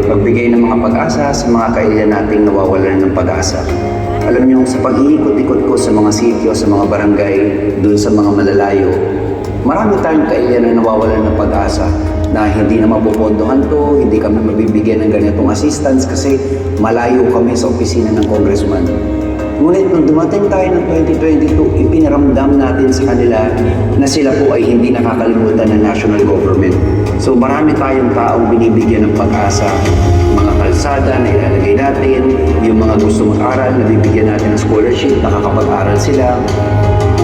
pagbigay ng mga pag-asa sa mga kailian nating nawawalan ng pag-asa. Alam niyo, sa pag-iikot-ikot ko sa mga sitio, sa mga barangay, doon sa mga malalayo, marami tayong kailian na nawawalan ng pag-asa na hindi na mapupondohan to, hindi kami mabibigyan ng ganitong assistance kasi malayo kami sa opisina ng congressman. Ngunit nung dumating tayo ng 2022, ipinaramdam natin sa kanila na sila po ay hindi nakakalimutan ng national government. So marami tayong taong binibigyan ng pag-asa, mga kalsada na ilalagay natin, yung mga gusto mag-aral, nabibigyan natin ng scholarship, nakakapag-aral sila.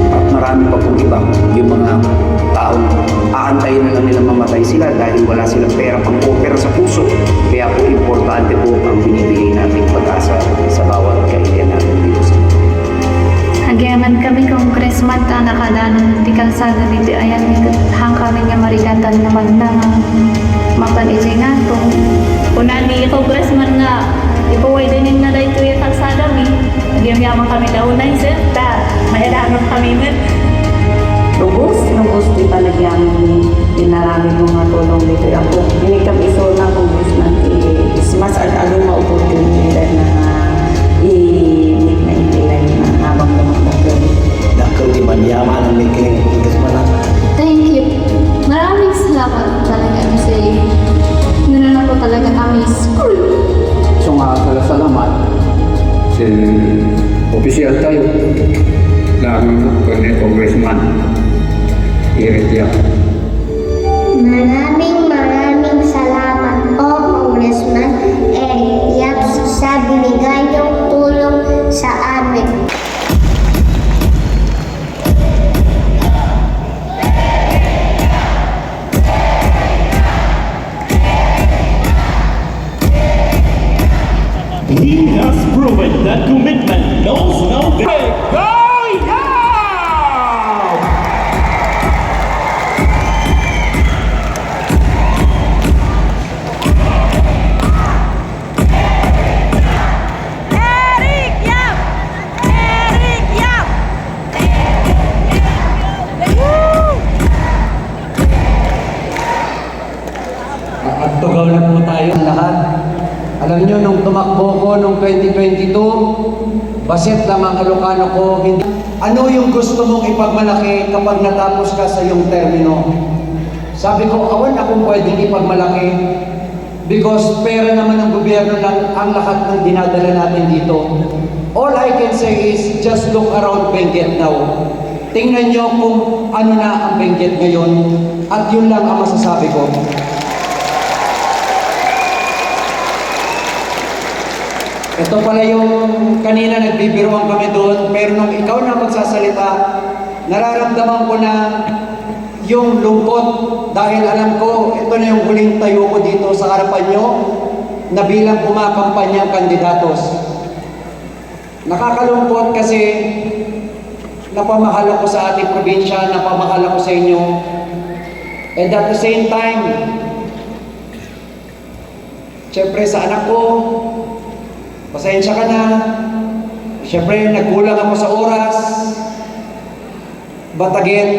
At marami pa pong iba, yung mga taong aantayin na lang nila mamatay sila dahil wala silang pera pang opera sa puso. Kaya po importante po ang binibigay nating pag-asa sa bawat kailian natin dito sa mundo. Agyaman kami congressman ta nakadanan di kalsada dito ayan hang kami nga marigatan naman na mapanisay nga to. Una ni congressman nga ipuway din na dahito yung kalsada mi. Nagyam-yaman kami daw na yung sir. Mahiraman kami mo. Lubos di talagang dinarami mga tulong dito. Ako, binikam iso na congressman mas along ma-opportunity na i-make na intilay na habang lumakbog. Dakal di manyaman ang mikiring congressman. Thank you. Maraming salamat talaga kasi nanana po talaga kami school. So nga salamat si official tayo ng congressman Irit Yap. Maraming salamat po Congressman Eric Yap sa binigay niyong tulong sa amin. He has proven that commitment knows no bounds. Go! At tugaw na po tayo lahat. Alam nyo, nung tumakbo ko noong 2022, basit lamang Ilocano ko, hindi. Ano yung gusto mong ipagmalaki kapag natapos ka sa iyong termino? Sabi ko, awan akong pwedeng ipagmalaki because pera naman ng gobyerno lang ang lahat ng dinadala natin dito. All I can say is just look around Benguet now. Tingnan nyo kung ano na ang Benguet ngayon at yun lang ang masasabi ko. Ito pala yung kanina nagbibiruan kami doon, pero nung ikaw na magsasalita, nararamdaman ko na yung lungkot dahil alam ko, ito na yung huling tayo ko dito sa harapan nyo na bilang kumakampanyang kandidatos. Nakakalungkot kasi napamahal ako sa ating probinsya, napamahal ako sa inyo. And at the same time, syempre sa anak ko, pasensya ka na. Siyempre, nagkulang ako sa oras. But again,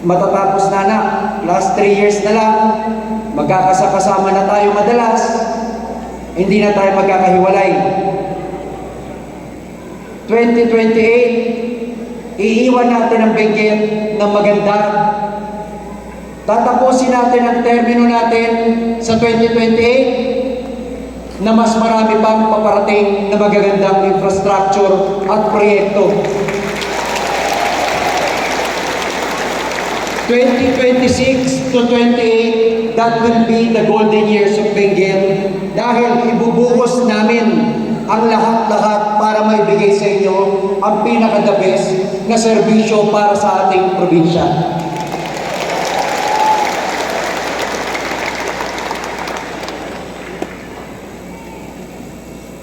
matatapos na anak. Last 3 years na lang. Magkakasama na tayo madalas. Hindi na tayo magkakahiwalay. 2028, iiwan natin ang Benguet ng maganda. Tatapusin natin ang termino natin sa 2028 na mas marami pang paparating na magagandang infrastructure at proyekto. 2026 to 28, that will be the golden years of Benguet dahil ibubuhos namin ang lahat-lahat para maibigay sa inyo ang pinaka-the best na serbisyo para sa ating probinsya.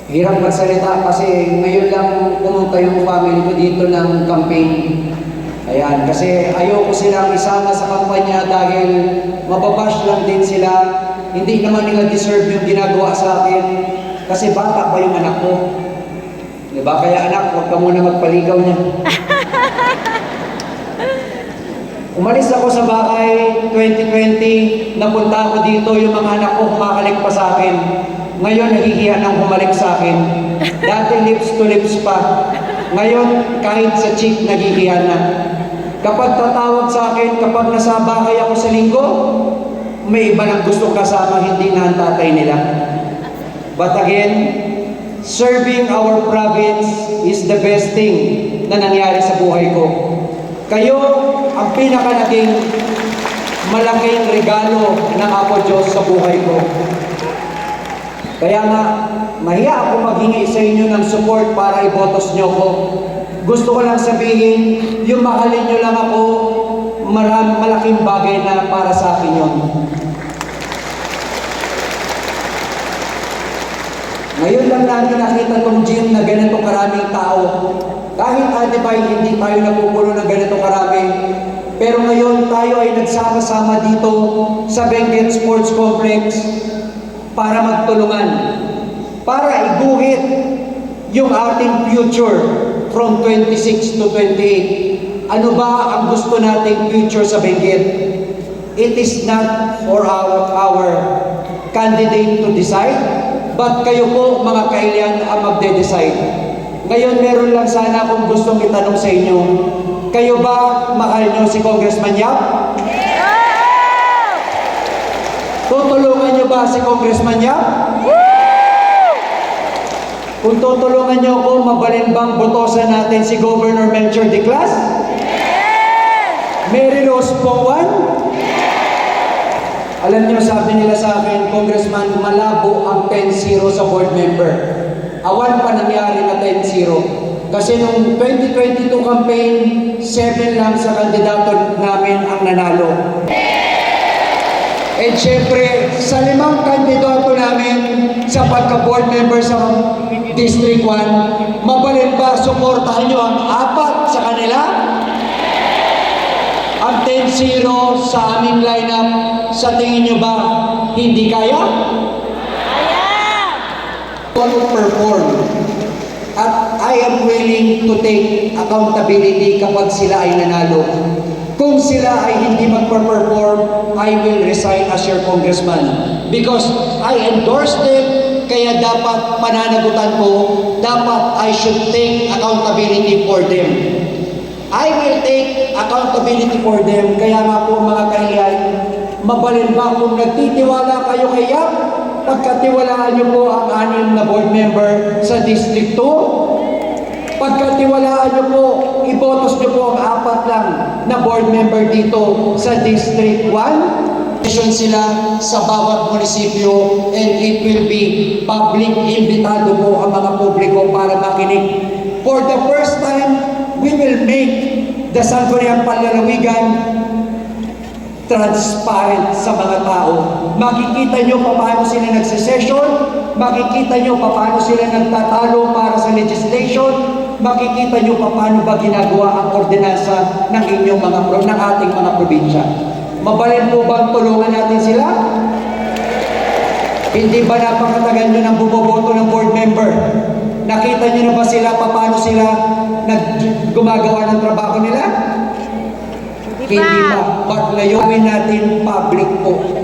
Hirap magsalita kasi ngayon lang pumunta yung family ko dito ng campaign. Ayan, kasi ayoko silang isama sa kampanya dahil mababash lang din sila. Hindi naman nila deserve yung ginagawa sa akin kasi bata pa yung anak ko. Diba? Kaya anak, huwag ka muna magpaligaw niya. Umalis ako sa bahay 2020, napunta ako dito, yung mga anak ko kumakalik pa sa akin. Ngayon, nahihiya nang humalik sa akin. Dati lips to lips pa. Ngayon, kahit sa cheek, nahihiya na. Kapag tatawag sa akin, kapag nasa bahay ako sa linggo, may iba nang gusto kasama, hindi na ang tatay nila. But again, serving our province is the best thing na nangyari sa buhay ko. Kayo ang pinaka naging malaking regalo ng Apo Diyos sa buhay ko. Kaya nga, mahiya ako maghingi sa inyo ng support para ibotos nyo ko. Gusto ko lang sabihin, yung mahalin nyo lang ako, malaking bagay na para sa akin yun. Ngayon lang namin nakita tong gym na ganito karaming tao. Kahit Atibay, hindi tayo napupuno ng ganito karami. Pero ngayon tayo ay nagsama-sama dito sa Benguet Sports Complex para magtulungan. Para iguhit yung ating future from 26 to 28. Ano ba ang gusto nating future sa Benguet? It is not for our candidate to decide, but kayo po mga kailian ang magde-decide. Ngayon meron lang sana akong gustong itanong sa inyo. Kayo ba mahal nyo si Congressman Yap? Tutulungan nyo ba si Congressman Yap? Kung tutulungan nyo ako, mabalin bang botosan natin si Governor Melchor Diclas? Mary Rose Pongwan? Alam nyo, sabi nila sa akin, Congressman, malabo ang 10-0 sa board member. Awan pa nangyari na 10-0. Kasi nung 2022 campaign, 7 lang sa kandidato namin ang nanalo. And syempre, sa 5 kandidato namin sa pagka-board member sa District 1, mabalin ba suportahan nyo ang 4 sa kanila? Ang 10-0 sa aming lineup, sa tingin nyo ba hindi kaya? To perform. At I am willing to take accountability kapag sila ay nanalo. Kung sila ay hindi magpa-perform, I will resign as your congressman. Because I endorse them, kaya dapat pananagutan ko, dapat I should take accountability for them. I will take accountability for them. Kaya nga po mga kahiyan, mabalin ba kung nagtitiwala kayo kay Yap? Pagkatiwalaan niyo po ang 6 na board member sa District 2. Pagkatiwalaan niyo po, ibotos niyo po ang 4 lang na board member dito sa District 1. Sila sa bawat munisipyo and it will be public, imbitado po ang mga publiko para makinig. For the first time, we will make the Sangguniang Panlalawigan transparent sa mga tao. Makikita nyo paano sila nagsisession, makikita nyo paano sila nagtatalo para sa legislation, makikita nyo paano ba ginagawa ang ordinansa ng inyong ng ating mga probinsya. Mabalin po bang tulungan natin sila? Hindi ba napakatagal nyo nang bumoboto ng board member? Nakita nyo na ba sila paano sila gumagawa ng trabaho nila? Hindi pa. But ngayon natin public po.